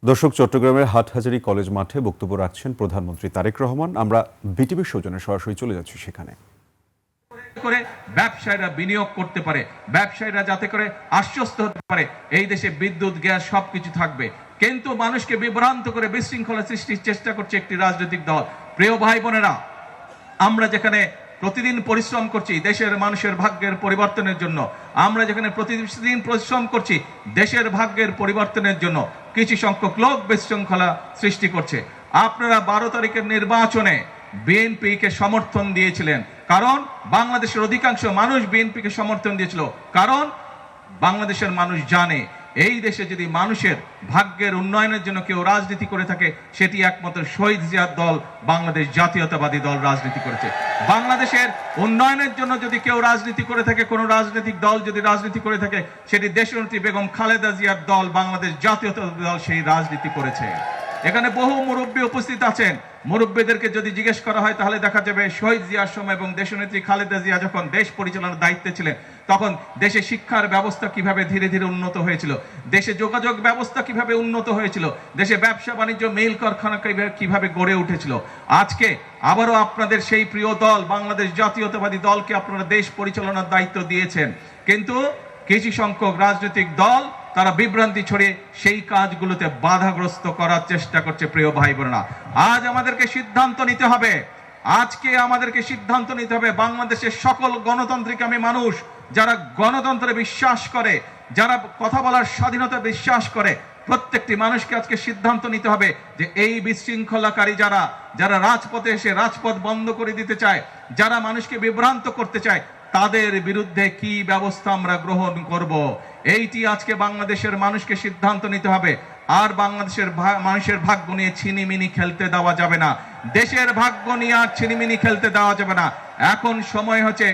দর্শক, চট্টগ্রামের হাটহাজারী কলেজ মাঠে বক্তব্য রাখছেন প্রধানমন্ত্রী তারেক রহমান। আমরা বিটিভির সৌজন্যে সরাসরি চলে যাচ্ছি সেখানে। করে ব্যবসায়ীরা বিনিয়োগ করতে পারে, ব্যবসায়ীরা যাতে করে আশ্বস্ত হতে পারে এই দেশে বিদ্যুৎ, গ্যাস সবকিছু থাকবে। কিন্তু মানুষকে বিভ্রান্ত করে বিশৃঙ্খলা সৃষ্টির চেষ্টা করছে একটি রাজনৈতিক দল। প্রিয় ভাই বোনেরা, আমরা যেখানে প্রতিদিন পরিশ্রম করছি দেশের মানুষের ভাগ্যের পরিবর্তনের জন্য, আমরা যেখানে প্রতিদিন পরিশ্রম করছি দেশের ভাগ্যের পরিবর্তনের জন্য, কিছু সংখ্যক লোক বিশৃঙ্খলা সৃষ্টি করছে। আপনারা 12 তারিখের নির্বাচনে বিএনপিকে সমর্থন দিয়েছিলেন, কারণ বাংলাদেশের অধিকাংশ মানুষ বিএনপিকে সমর্থন দিয়েছিল। কারণ বাংলাদেশের মানুষ জানে এই দেশে যদি মানুষের ভাগ্যের উন্নয়নের জন্য কেউ রাজনীতি করে থাকে সেটি একমাত্র শহীদ জিয়ার দল বাংলাদেশ জাতীয়তাবাদী দল রাজনীতি করেছে। বাংলাদেশের উন্নয়নের জন্য যদি কেউ রাজনীতি করে থাকে, কোন রাজনৈতিক দল যদি রাজনীতি করে থাকে, সেটি দেশনেত্রী বেগম খালেদা জিয়ার দল বাংলাদেশ জাতীয়তাবাদী দল সেই রাজনীতি করেছে। এখানে বহু মুরব্বী উপস্থিত আছেন। মুরব্বীদেরকে যদি জিজ্ঞেস করা হয় তাহলে দেখা যাবে শহীদ জিয়ার সময় এবং দেশনেত্রী খালেদা জিয়া যখন দেশ পরিচালনার দায়িত্বে ছিলেন তখন দেশে শিক্ষার ব্যবস্থা কিভাবে ধীরে ধীরে উন্নত হয়েছিল, দেশে যোগাযোগ ব্যবস্থা কিভাবে উন্নত হয়েছিল, দেশে ব্যবসা বাণিজ্য মিল কারখানা কিভাবে গড়ে উঠেছিল। আজকে আবারও আপনাদের সেই প্রিয় দল বাংলাদেশ জাতীয়তাবাদী দলকে আপনারা দেশ পরিচালনার দায়িত্ব দিয়েছেন, কিন্তু কিছু সংখ্যক রাজনৈতিক দল তারা বিভ্রান্তি ছড়িয়ে সেই কাজগুলোতে বাধাগ্রস্ত করার চেষ্টা করছে। প্রিয় ভাই বোনেরা, আজ আমাদেরকে সিদ্ধান্ত নিতে হবে। আজকে আমাদেরকে সিদ্ধান্ত নিতে হবে বাংলাদেশের সকল গণতান্ত্রিকামী মানুষ যারা গণতন্ত্রে বিশ্বাস করে, যারা কথা বলার স্বাধীনতা বিশ্বাস করে, প্রত্যেকটি মানুষকে আজকে সিদ্ধান্ত নিতে হবে যে এই বিশৃঙ্খলাকারী যারা রাজপথে এসে রাজপথ বন্ধ করে দিতে চায়, যারা মানুষকে বিভ্রান্ত করতে চায়, তাদের বিরুদ্ধে কি ব্যবস্থা আমরা গ্রহণ করব। এইটি আজকে বাংলাদেশের মানুষকে সিদ্ধান্ত নিতে হবে। আর বাংলাদেশের মানুষের ভাগ্য নিয়ে ছিনিমিনি খেলতে দেওয়া যাবে না, দেশের ভাগ্য নিয়ে আর ছিনিমিনি খেলতে দেওয়া যাবে না। এখন সময় হচ্ছে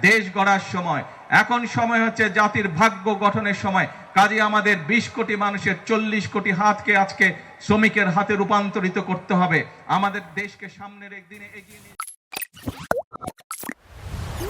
দেশ গড়ার সময়, এখন সময় হচ্ছে জাতির ভাগ্য গঠনের সময়। কাজে আমাদের 20 কোটি মানুষের 40 কোটি হাতকে আজকে শ্রমিকের হাতে রূপান্তরিত করতে হবে। আমাদের দেশকে সামনের একদিনে এগিয়ে নিয়ে